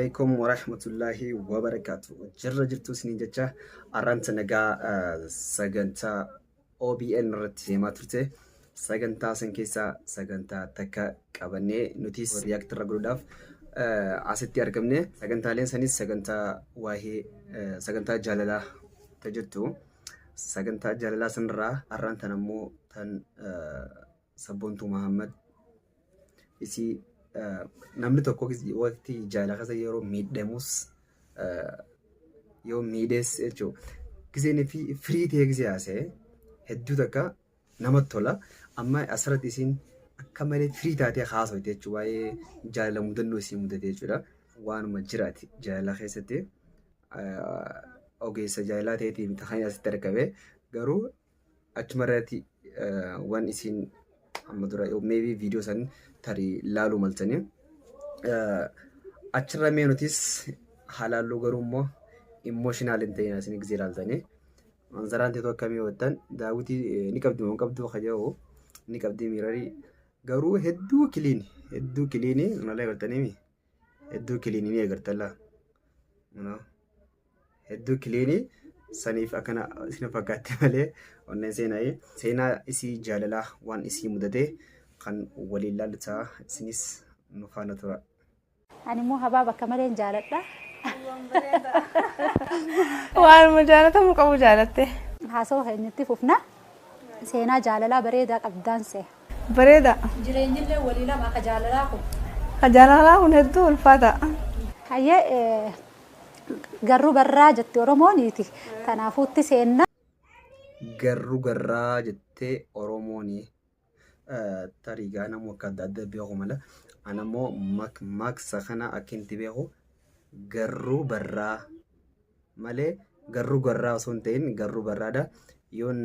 عليكم ورحمة الله وبركاته. جرى جرتو سنين جتة أرانت نجا سجنتا OBN رتي ما ترتي سجنتا سنكيسا سجنتا تكا كابني نوتيس رياكت رجوداف عسيتي أرقمني سجنتا لين سنيس سجنتا وهي سجنتا جلالة تجتو سجنتا جلالة سنرا أرانت نمو تن سبونتو محمد isi namni tokko waqtii jaalala yeroo miidhamus yoo miidhes jechuudha. Giseen fi firii ta'ee gisee hedduu takka namatti tola. Amma asirratti isin akka malee firii taatee haasawte jechuudha. Waa'ee jaalala mudannoo isii mudate jechuudha. Waanuma jiraati jaalala keessatti ogeessa jaalalaa ta'eetii miti kan asitti argame garuu achumarratti waan isin amma dura maybe video san tari laalu maltanii achirra meenutis halaallu garummoo emotional hin ta'in asin gisee laaltanii manzaraan teetu akkamii watan daawwitii ni qabdi moo qabdu khajoo ni qabdi mirarii garuu hedduu kiliini malee gartanii hedduu kiliini ni agartalla hedduu kiliini saniif akkana isin fakkaate malee onneen seenaa isii jaalalaa waan isii mudate kan waliin laaltaa isinis nu faana tura. Ani moo habaaba kamaleen jaaladha. Waan mujaalatamu qabu jaalatte. Haasoo keenyatti fufna. Seenaa jaalalaa bareedaa qabdaan see. Bareeda. Jireenyillee walii lama akka jaalalaa kun. Ka jaalalaa kun hedduu ulfaata. Hayyee garuu barraa jetti Oromooniiti. Tanaafuutti seenna. Garuu garraa jettee Oromoonii. Tariigaa namu akka adda adda beeku mala anammoo maksa kana akkinti beeku garuu barraa malee garuu garraa osoo hin ta'in garuu barraadha yoon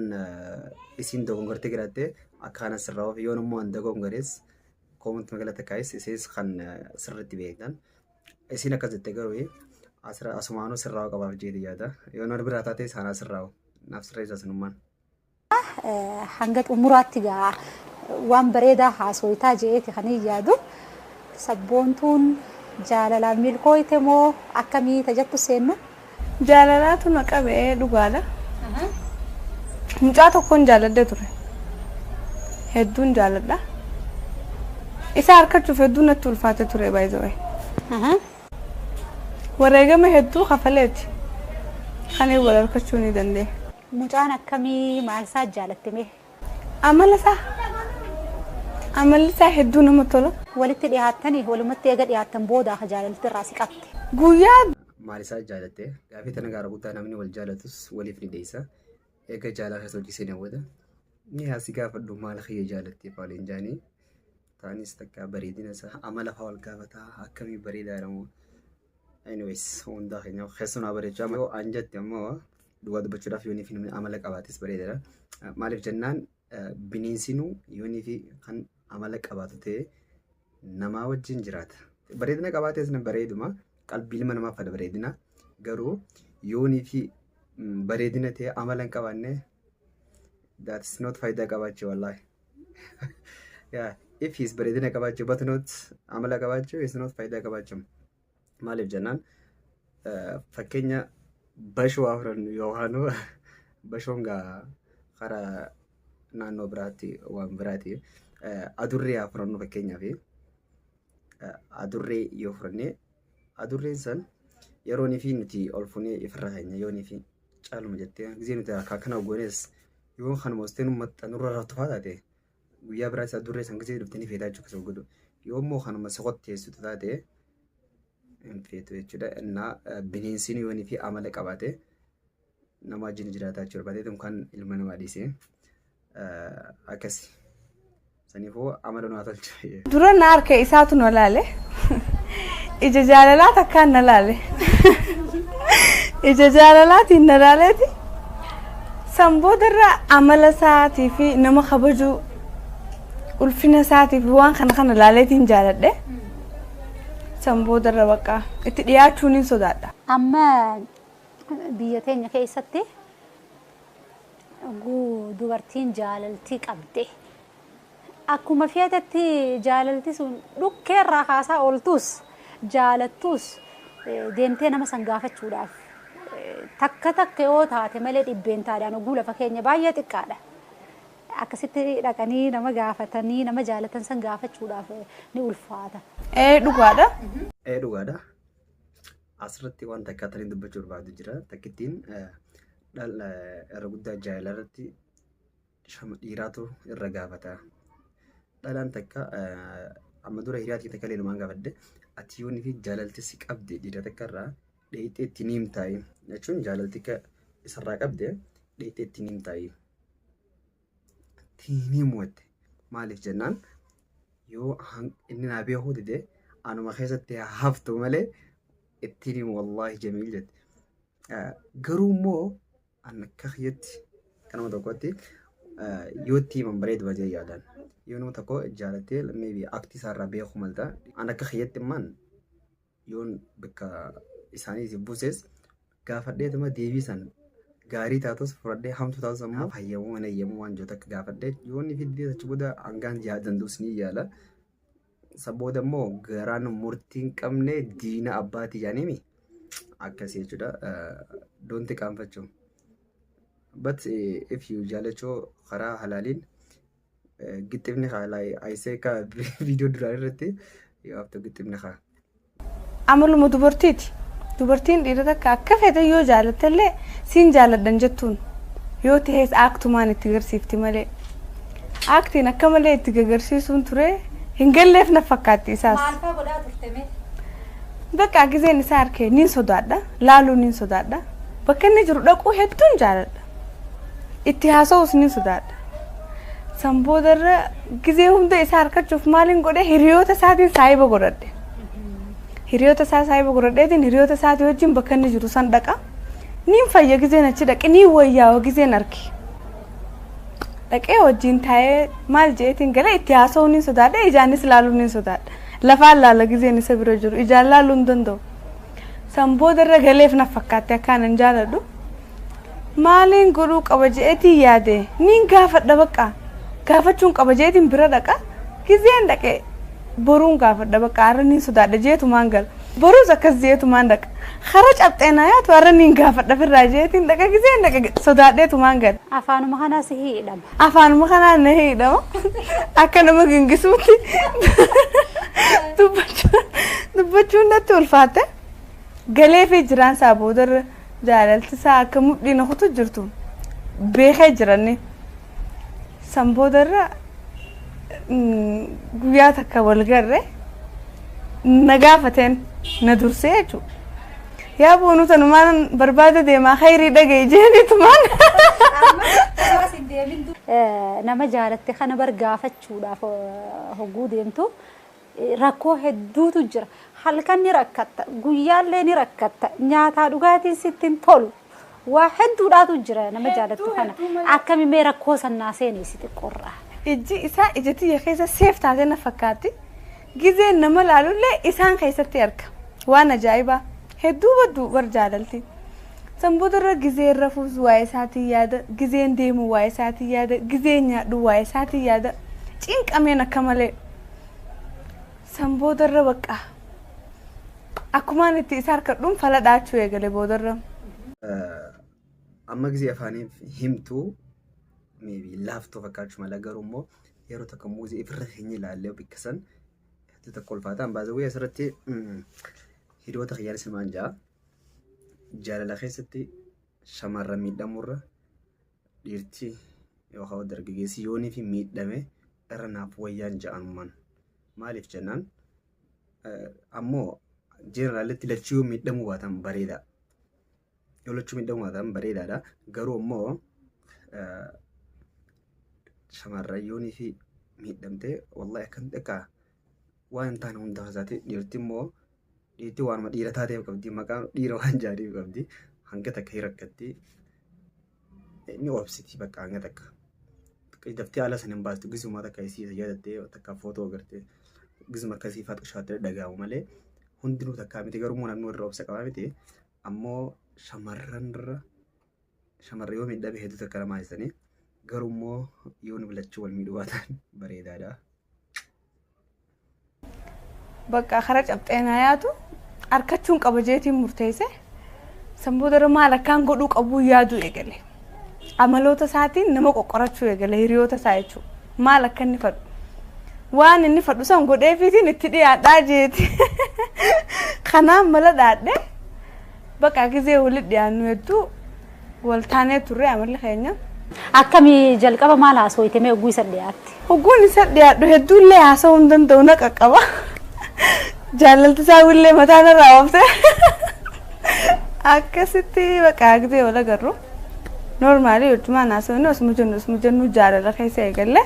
isin dogongortee giraate akkana sirraa of yoon immoo an dogongorees koomanti magaalaa takkaayis isis kan sirriitti beektan isin akkas jettee garuu asumaanuu sirraa qabaaf jeeti yaada yoon wal biraa taatee isaanaa sirraa naaf sirraa isaa sinummaan. Hanga xumuraatti gaa waan bareedaa haasoitaa jeeti kan yaadu sabboontuun jaalalaan milkooyte moo akkamii tajattu seennu jaalalaatu na qabee dhugaadha. Mucaa tokkoon jaaladde ture hedduun jaaladha isa harkachuuf hedduun natti ulfaate ture baay'ee wareegama hedduu kafaleeti kan wal harkachuu ni danda'e. Mucaan akkamii maal isaa jaalatte mee? Amalli isaa hedduu nama tola. Walitti dhiyaatanii walumatti eega dhiyaatan booda jaalalti irraa si qabte. Guyyaa maal isaa jaalatte gaafii tana gaara guddaa namni wal jaalatus waliif ni deessa. Eega jaalala keessa hojii seenaa booda ni haasi gaafadhu maal kiyya jaalatte faaliin jaanii taanis takka bareedina isaa amala fa'aa wal gaafataa akkamii bareedaadha moo anyways hundaa keenya keessumaa bareechaa yoo anjatti ammoo dhugaa dubbachuudhaaf yoonii fi namni amala qabaatis bareedaadha. Maaliif jennaan bineensinuu yoonii fi kan amala qabaatu ta'e namaa wajjin jiraata. Bareedina qabaatees na bareeduma qalbii ilma namaa fada bareedina garuu yoonii fi bareedina ta'e amala hin qabaanne that is not faayidaa qabaachuu wallahi. Yeah, if he's bareedina qabaachuu but not amala qabaachuu is not faayidaa qabaachuu. Maaliif jennaan fakkeenya bashoo afran yookaan bashoon gaa karaa naannoo biraatti waan biraati. Adurree afrannu fakkeenyaaf adurree yoo furannee adurreen san yeroonii fi nuti ol fuunee ifirra keenya yoonii fi caaluma jettee gisee nuti akka kana goones yoo kanuma osteen maxxanurra irratti taate guyyaa biraas adurree san gisee dhuftanii feetaa jechuudha godhu yoo immoo kanuma soqotti teessutu taate hin feetu jechuudha. Innaa bineensiin yoonii fi amala qabaate nama wajjin jiraataa jechuudha. Baatee kan ilma namaa dhiisee akkasi. Sanifoo amala nu atalcha. Dura na harka isaatu na laale. Ija jaalalaa takkaan na laale. Ija jaalalaatiin na laaleeti. Samboodarra amala isaatii fi nama kabajuu ulfina isaatii fi waan kana laaleetiin jaaladhe. Samboodarra bakka itti dhiyaachuun hin sodaadha. Amma biyya teenya keessatti dubartiin jaalaltii qabde. Akkuma feetetti jaalalti sun dhukkeerraa kaasaa ooltus jaalattus deemtee nama san gaafachuudhaaf takka takka yoo taate malee dhibbeentaan oguu lafa keenya baay'ee xiqqaadha. Akkasitti dhaqanii nama gaafatanii nama jaalatan san gaafachuudhaaf ni ulfaata. Dhugaadha. Dhugaadha. Asirratti waan takka taniin dubbachuu barbaadu jira. Takkittiin dhala irra guddaa jaalala irratti dhiiraatu irra gaafata. Dhalaan takka amma dura hiriyaatii takka leenumaan gaafadde ati yoonii fi jaalalti si qabde dhiira takka irraa dheeyxee itti ni himtaayi jechuun jaalalti isarraa qabde dheeyxee itti ni himtaayi. Itti ni himuutte maaliif jennaan yoo inni naa beekuu dide anuma keessatti haftu malee itti ni himu wallaahi jamiil jette. Garuu immoo an akka kiyyatti kanuma tokkotti yoo itti himan bareedu baay'ee yaadan. Yoo nama tokko jaalattee maybe aktii isaarraa beekuu malta an akka kiyyatti immaan yoon bakka isaanii si buuses gaafadheetuma deebisan gaarii taatus fudhadhee hamtuu taatus ammoo fayyamuu mana eeyyamuu waan joota akka gaafadhee yoonni fiddee achi booda hangaan jaadanduus ni yaala. Sabooda immoo garaan murtii hin qabne diina abbaatii jaanimi akkasii jechuudha. Doonti qaanfachuu. But if you jaalachoo karaa halaaliin gixxifni aisee ka viidiyoo duraan irratti yoo haftu gixxifni kaa. Amaluma dubartiiti. Dubartiin dhiira takka akka fedhe yoo jaalattellee siin jaaladhan jettuun yoo ta'es aaktumaan itti agarsiifti malee. Aaktiin akka malee itti agarsiisuun ture hin galleef na fakkaatti isaas. Maal fa'aa godhaa turte mee? Bakka gizeen isaa harkee niin sodaadha. Laaluu niin sodaadha. Bakka inni jiru dhaquu hedduun jaaladha. Itti haasa'uus niin sodaadha. Samboodarra gizee hunda isaa harkachuuf maaliin godhe hiriyoota isaatiin saayiba godhadhe. Hiriyoota isaa saayiba godhadheetiin hiriyoota isaatii wajjin bakka inni jiru san dhaqa. Niin fayya gizeen achi dhaqe niin wayyaa gizeen arge. Dhaqee wajjin taa'ee maal jeetiin galee itti haasa'uu niin sodaadha ijaanis laaluu niin sodaadha. Lafaan laala gizeen isa bira jiru ijaan laaluu hin danda'u. Samboodarra galeef na fakkaatti akkaan hin jaaladhu. Maaliin godhuu qaba jeetii yaade niin gaafadha bakka. Gaafachuun qaba jeetiin bira dhaqa. Gizeen dhaqee boruun gaafadha bakka har'a niin sodaadha jeetumaan gala. Boruus akkas jeetumaan dhaqa. Hara cabxeenaa yaatu har'a niin gaafadha firraa jeetiin dhaqa gizeen dhaqa sodaadheetumaan gala. Afaanuma kanaa si hiidhama. Afaanuma kanaa na hiidhama. Akka nama gingisuutti. Dubbachuun natti ulfaate. Galee fi jiraan isaa boodarra jaalalti isaa akka mudhii na kutu jirtu beekee jiranne. San boodarra guyyaa takka wal garre na gaafateen na dursee jechuudha. Yaa boonu tanumaan barbaada deemaa khayrii dhagee jeeniitumaan. Nama jaalatte kana bar gaafachuudhaaf hogguu deemtu rakkoo hedduutu jira. Halkan ni rakkatta, guyyaallee ni rakkatta, nyaataa dhugaatiin sittin tolu. Waa hedduudhaatu jira nama jaalattu kana. Akkamiin rakkoo sannaa seenee si xiqqoorraa. Ijji isaa ijatti keessa seef taatee na fakkaatti. Gizeen nama laalullee isaan keessatti arga. Waan ajaa'ibaa. Hedduu badduu bar jaalalti. Samboodarra gizeen rafuus waa'ee isaatii yaada, gizeen deemu waa'ee isaatii yaada, gizeen nyaadhu waa'ee isaatii yaada. Cinqameen akka malee. Samboodarra bakka. Akkumaan itti isa harkadhuun fala dhaachuu eegale boodarra. Amma gizee afaaniif himtuu maybe laaftoo fakkaachuu mala garuu immoo yeroo tokko muuzii ifirra hin ilaallee bikkasan hedduu tokko ulfaataan baasawwee asirratti hiriyoota xiyyaara simaan ja'a. Jaalala keessatti shamarran miidhamurra dhiirti yookaan dargaggeessi yoonii fi miidhame irra naaf wayyaan ja'anumaan maaliif jennaan ammoo jeneraalatti lachuu miidhamuu baatan bareeda. Yoo lachuu miidhamuu baatan bareedaadha. Garuu immoo shamarran yoonii fi miidhamtee wallahi akkan xiqqaa waan hin taane hunda haasaate dhiirti immoo dhiirti waanuma dhiira taateef qabdi maqaan dhiira waan jaariif qabdi hanga takka hin rakkatti ni obsiti bakka hanga takka daftee haala sana hin baastu gisuma takka isii yaadattee takka footoo agartee gisuma akkasii faatu shaattee dhaga'amu malee hundinuu takka miti garuu namni warra obsa qabaa miti ammoo shamarran yoo miidhame hedduu takka namaa ibsanii garuu immoo yoo nu bilachuu wal miidhuu baatan bareedaadha. Bakka hara cabxeenaa yaatu harkachuun qaba jeetiin murteesse sanboodara maal akkaan godhuu qabu yaaduu eegale amaloota isaatiin nama qoqqorachuu eegale hiriyoota isaa jechuudha maal akka inni fadhu waan inni fadhu san godheefiitiin itti dhiyaadhaa jeeti kanaan mala dhaadhe bakka gizee walitti dhiyaannu hedduu waltaanee turre amalli keenya. Akkami jalqaba maal haasooyte mee oguu isa dhiyaatti? Oguun isa dhiyaadhu hedduullee haasa'uu hin danda'u na qaqqaba. Jaalalti isaa willee mataa narraa oofte. Akkasitti bakka gizee wal agarru. Noormaali wajjumaan haasa'uun osuma jennu jaalala keessa eegalle.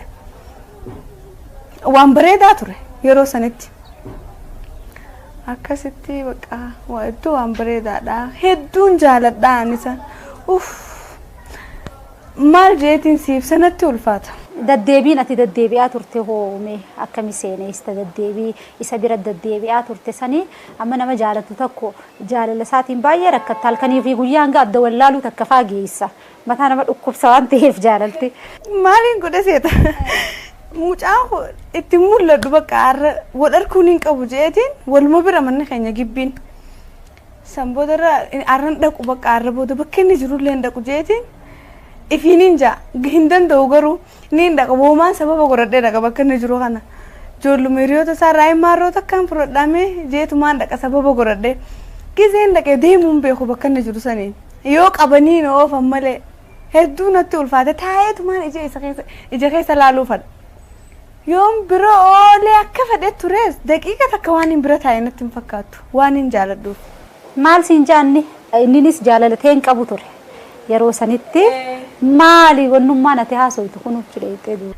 Waan bareedaa ture yeroo sanitti. Akkasitti bakka hedduu waan bareedaadha. Hedduun jaaladha anisa. Maal jeetiin siif sanatti ulfaata. Daddeebiin ati daddeebi'aa turte hoome akkami seeneesta daddeebii isa bira daddeebi'aa turte sanii amma nama jaalatu tokko jaalala isaatiin baay'ee rakkatta halkanii fi guyyaan adda wallaaluu takka faageessa mataa nama dhukkubsa waan ta'eef jaalalti. Maaliin godhe seeta? Mucaan itti mul'adhu bakka wal arguun hin qabu jeetiin waluma bira manni keenya gibbiin. Sanboodarra arran dhaqu bakka arra booda bakka inni jirullee hin dhaqu jeetiin. Ifiniin jaa hin danda'u garuu ni hin dhaqa boomaan sababa godhadhee dhaqa bakka inni jiru kana. Ijoolluma hiriyoota isaa raayii maarroo takkaan fudhadhamee jeetumaan dhaqa sababa godhadhee. Gizeen dhaqee deemuun beeku bakka inni jiru saniin. Yoo qabanii na oofan malee hedduu natti ulfaate taayeetumaan ija keessa laaluu fadha. Yoon bira oolee akka fedhe tures daqiiqa takka waan hin bira taa'e natti hin fakkaattu waan hin jaaladhuuf. Maal siin jaanni inninis jaalalatee hin qabu ture. Yeroo sanitti maali wannummaan ati haasawtu kunuuf jedhee duu.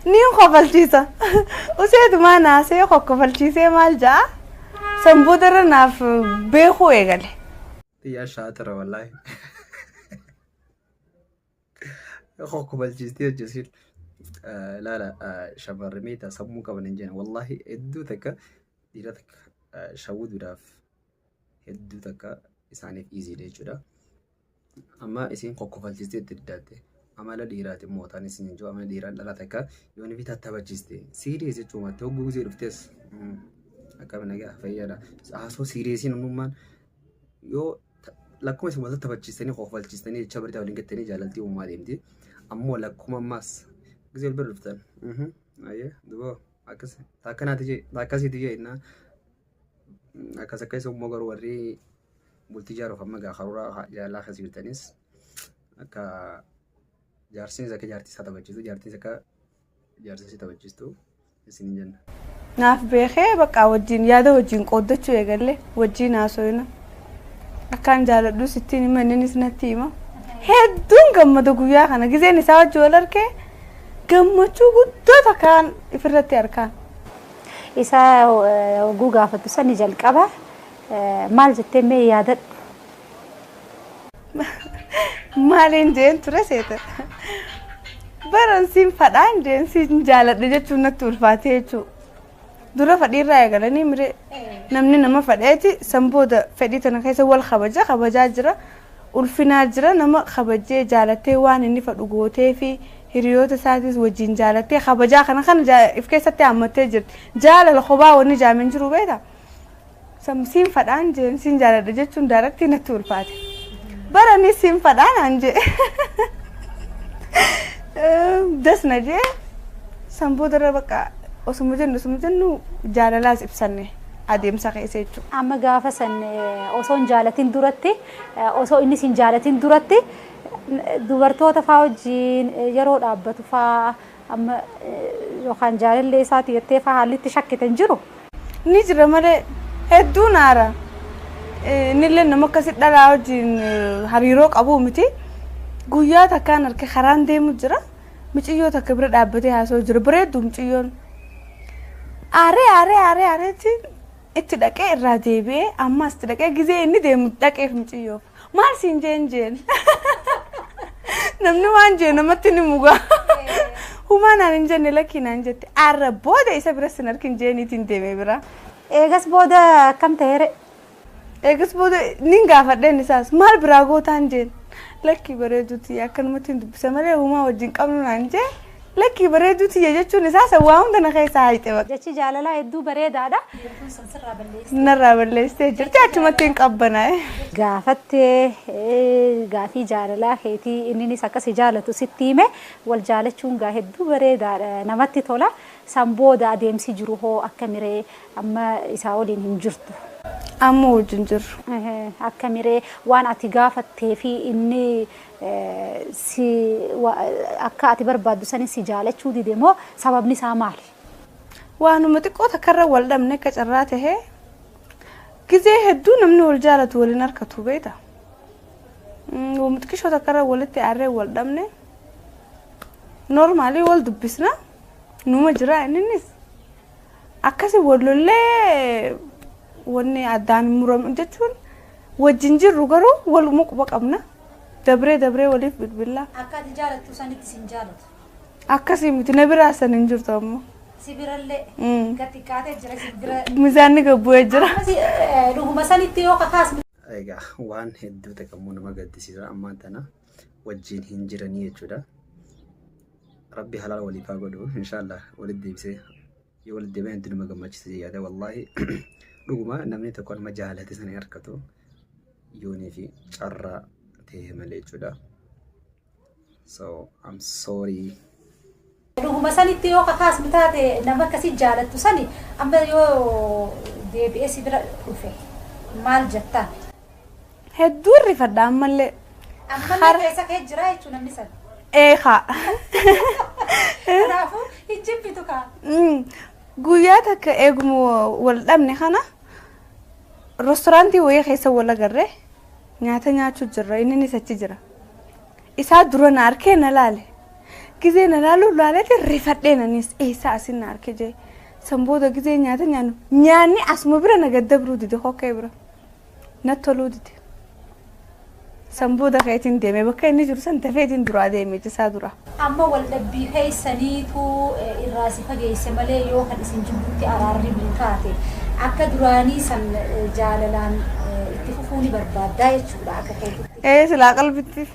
Niin kofalchiisa. Useetumaa naasee kokkofalchiisee maal jaa sanboodarra naaf beekuu eegale. Yaa shaatira wallaahi. Kokkofalchiistee hojjetiin laala shamarree meetaa sammuu qaban hin jenna wallaahi hedduu takka dhiira takka shawwuudhaaf hedduu takka isaaniif easy jechuudha. Amma isin kokkofalchiistee itti diddaate amala dhiiraati mootaan isin jiru amala dhiiraan dhala takka yoo ni bitaa taphachiiste serious jechuudha mattoo gugusee dhuftes akkam nagaa fayyada haasoo serious uumummaan yoo lakkuma isin wanta taphachiistanii kokkofalchiistanii jecha barita waliin gattanii jaalaltii uumaa deemti ammoo lakkuma ammaas gisee bira dhuftan ayyee duboo akkas akkanaati jee akkasiiti jee innaa akkas akka isa uummoo garuu warri bultii jaaruuf amma gaakaruuraa jaalala akkasii jirtanis akka jaarsinis akka jaartisaa taphachiistu jaartinis akka jaarsisii taphachiistu isin hin jenna. Naaf beekee bakka wajjin yaada wajjin qooddachuu eegalle wajjin haasofna. Akkaan jaaladhu sittiin hima innis natti hima. Hedduun gammada guyyaa kana gizeen isaa wajji wal argee gammachuu guddaa takkaan ifirratti arkaan. Isa oguu gaafattu sani jalqaba maal jettee mee yaadadhu? Maaliin jeen ture seeta? Baransiin fadhaan jeen siin jaaladha jechuun natti ulfaatee jechuudha. Dura fadhiirraa eegalanii mire namni nama fadheeti sanbooda fedhii tana keessa wal kabajaa jira ulfinaa jira nama kabajee jaalattee waan inni fadhu gootee fi hiriyoota isaatis wajjin jaalattee kabajaa kana if keessatti hammattee jirti jaalala kophaa wanni jaamin jiru beektaa samsiin fadhaan jeen siin jaaladha jechuun daaraktii natti ulfaate baranis siin fadhaan anje dasna jee sanboodarra bakka osuma jennu jaalalaas ibsanne adeemsa keessa jechuudha. Amma gaafa san osoo hin jaalatin duratti osoo inni hin jaalatin duratti dubartoota faa wajjin yeroo dhaabbatu faa amma yookaan jaalallee isaati jettee faa haallitti shakkitan jiru. Ni jira malee hedduu naara. Nillee nama akkasii dhalaa wajjin hariiroo qabu miti. Guyyaa takkaan harka karaan deemu jira. Muciyyoo takka bira dhaabbatee haasoo jira. Bareedduu muciyyoon. Aaree itti dhaqee irraa deebi'ee ammas itti dhaqee gizee inni deemu dhaqeef muciyyoof. Maal siin jeen namni waan jeen namatti ni mugaa. Humaa naan hin jenne lakkii naan jette arra booda isa bira sin arkin jeeniitiin deemee bira. Eegas booda akkam ta'eere? Eegas booda nin gaafadheen isaas maal biraa gootaan jeen lakkii bareeduuti akkanumatti hin dubbisa malee humaa wajjin qabnu naan jee Lakki bareeduuti jechuun isaa sawwaa hunda na keessaa hiite bakka. Jechi jaalalaa hedduu bareedaadha. Narraa balleessitee jirti achumatti hin qabbanaa'e. Gaafattee gaafii jaalalaa keetii inninis akkasi jaalatu sitti hime wal jaalachuun gaa hedduu bareedaadha namatti tola. San booda adeemsi jiru hoo akka miree amma isaa waliin hin jirtu. Amma wajjin jirru. Akka miree waan ati gaafattee fi inni si akka ati barbaaddu sanis si jaalachuu dide moo sababni isaa maali? Waanuma xiqqoo takkarra wal dhabne akka carraa tahee gizee hedduu namni wal jaalatu waliin harkatu beeta. Waanuma xiqqishoo takkarra walitti aarree wal dhabne normaalii wal dubbisna numa jira innis akkasi wallollee wanni addaan muramu jechuun wajjin jirru garuu waluma quba qabna. Dabree waliif bilbila. Akka ati jaalattu sanitti sin jaalatu. Akkasii miti na biraa san hin jirtu ammoo. Si birallee gati kaatee jira si bira. Mizaanni gabbu'ee jira. Dhuguma sanitti yoo kakaasne. Egaa waan hedduu ta'ammoo nama gaddisiisa ammaan tana wajjin hin jiranii jechuudha. Rabbi halaal waliif haa godhu inshallah walitti deebisee yoo walitti deebi'an hedduu nama gammachiisa yaada wallahi dhuguma namni tokko nama jaalate sana harkatu yoonii fi carraa malee jechuudha. So I'm sorry. Dhuguma sanitti yoo kakaasne taate nama akkasii jaalattu sani amma yoo deebi'ee si bira dhufe maal jettaan? Hedduu rifadha ammallee. Ammallee keessa kee jira jechuun namni sana. Eegaa. Kanaafuu hin jibbitu kaa. Guyyaa takka eeguma wal dhabne kana restoraantii wayii keessa wal agarree. Nyaata nyaachuu jirra innis achi jira. Isaa dura na arkee na laale. Gizee na laalu laaleeti rifadhee nanis eessa asin na arkee jee. San booda gizee nyaata nyaannu nyaanni asuma bira na gaddabru dide hokkee bira. Na toluu dide. San booda keetiin deeme bakka inni jiru san tafeetiin duraa deeme jisaa dura. Amma wal dhabbii keessaniitu irraa si fageesse malee yoo kan isin jibbuutti araarri bilkaate akka duraanii san jaalalaan itti fufuuni barbaaddaa jechuudha akka keetitti. Silaa qalbitti.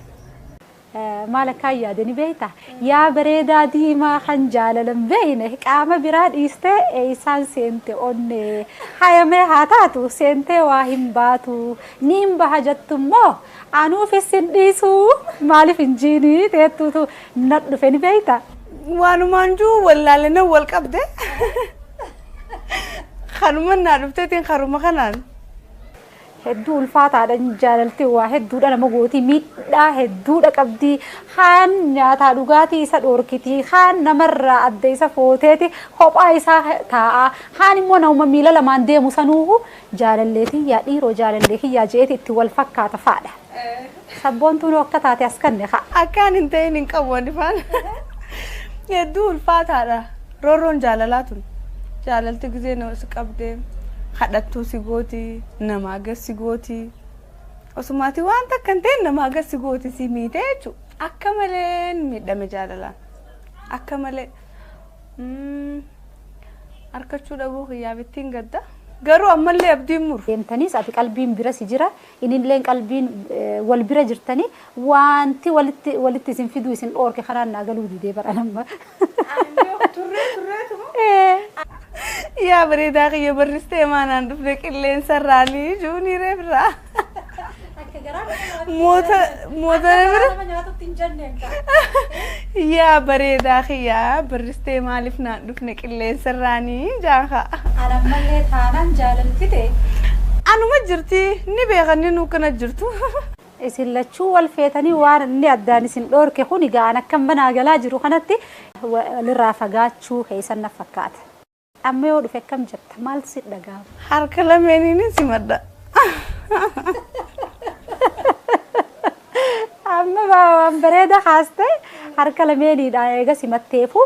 Maal akka yaadani beektaa? Yaa bareedaa diimaa kan jaalalan beeyne qaama biraa dhiistee isaan seente onne hayamee haa taatu seentee waa hin baatu ni hin baha jettummoo anuufis hin dhiisu maaliif hin jiinii teettuutu na dhufe ni beektaa? Waanumaan juu wallaalena wal qabde. Kanuma naa dhufteetiin karuma kanaan. Hedduu ulfaataadha jaalalti waa hedduudha nama gootii miidhaa hedduudha qabdi haan nyaataa dhugaatii isa dhoorkiti haan namarraa adda isa footeeti kophaa isaa taa'a haan immoo nama miila lamaan deemu sanuuhu jaalalleetii yaa dhiiroo jaalallee kiyyaa jeeti itti wal fakkaata faadha. Sabboontuun akka taate as kanne haa. Akkaan hin ta'in hin qabu wani faana. Hedduu ulfaataadha roorroon jaalalaa tun jaalalti gizee nama si qabdee. Hadhattuu si gooti nama agarsi gooti osumaatii waan takka hin ta'in nama agarsi gooti si miite jechuudha akka malee miidhame jaalalaan akka malee harkachuu dhabuu kiyyaabittiin gadda garuu ammallee abdiin muru. Deemtaniis ati qalbiin bira si jira inillee qalbiin wal bira jirtanii wanti walitti isin fiduu isin dhoorke kanaan naagaluu didee bara nama. Yaa bareedaa kiyya barristee maanaan dhufne qilleensa irraanii juunii reefirraa. Moota bira. Yaa bareedaa kiyya barristee maaliif naan dhufne qilleensa irraanii jaanka. Anammallee taanaan jaalaltite. Anuma jirti ni beekanii nuu kana jirtu. Isin lachuu wal feetanii waan inni addaan isin dhoorke kuni ga'an akka manaa galaa jiru kanatti walirraa fagaachuu keessan na fakkaata. Amma yoo dhufe akkam jetta maal si dhaga'ama? Harka lameeniin si madda. Amma waan bareeda haaste harka lameeniidhaan eega simatteefu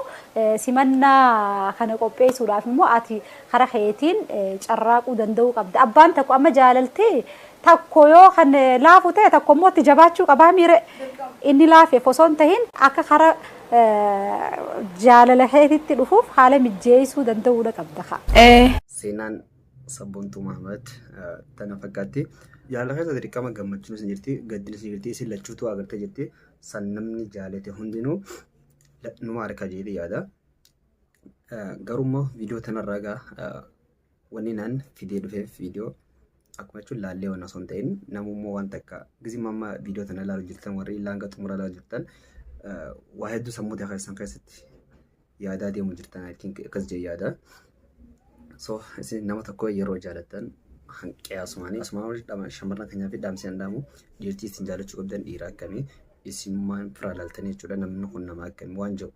simannaa kana qopheessuudhaaf immoo ati hara keetiin carraaquu danda'uu qabda. Abbaan tokko amma jaalaltee takko yoo kan laafu ta'e takko immoo itti jabaachuu qabaa miire inni laafeef osoo hin tahin akka hara jaalala keetitti dhufuuf haala mijjeessuu danda'uudha qabda. Seenaan sabboontuu Mahamad tana fakkaatti jaalala keessa dirqama gammachuun isin jirti gaddina isin jirti isin lachuutu agartee jirti san namni jaalate hundinuu numa harkaa jedhee yaada. Garummaa viidiyoo tanarraa egaa wanni naan fidee dhufeef viidiyoo akkuma jechuun laallee waan osoo hin ta'in namummoo waan takka gizima amma viidiyoo tana ilaaluu jirtan warri ilaanga xumura ilaaluu jirtan waa hedduu sammuu keessan keessatti yaadaa deemu jirtan I think akkas jee yaada. So isin nama tokko yeroo jaalattan qiyaasumaanii asumaan shamarran keenyaa fi dhaamsi handaamu dhiirtii isin jaalachuu qabdan dhiira akkamii isimmaan firaa ilaaltanii jechuudha namni kun nama akkamii waan jiru.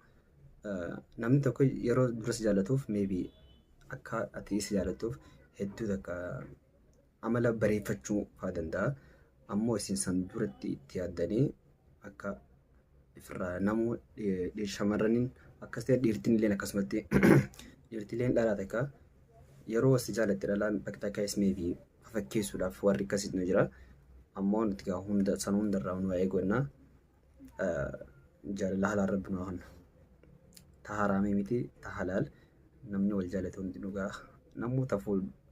Namni tokko yeroo duras jaallatuuf maybe akka ati isa jaalatuuf hedduu takka amala bareeffachuu fa'aa danda'a. Ammoo isin san duratti itti yaaddanii akka ifirraa namu shamarraniin akkas ta'e dhiirtiin illee akkasumatti dhiirtileen dhalaa takka yeroo si jaalatte dhalaan bakka kaayis maybe fakkeessuudhaaf warri akkasitti nu jira. Ammoo nuti gaa hunda san hundarraa nu eegonna jaalala halaal rabbi nu haa ta haraamii miti ta halaal namni wal jaalatu hundi dhugaa namuu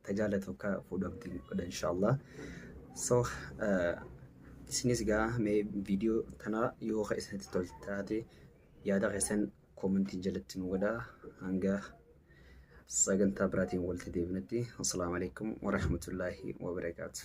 tajaalatu akka fuudhamtiin godha inshallah. So isinis gaa mee viidiyoo tana yoo isinitti tolte taate yaada keessan koomentii jalatti nu godhaa hanga sagantaa biraatiin walitti deebinutti. Assalaamu alaikum wa rahmatullahi wa barakaatuh.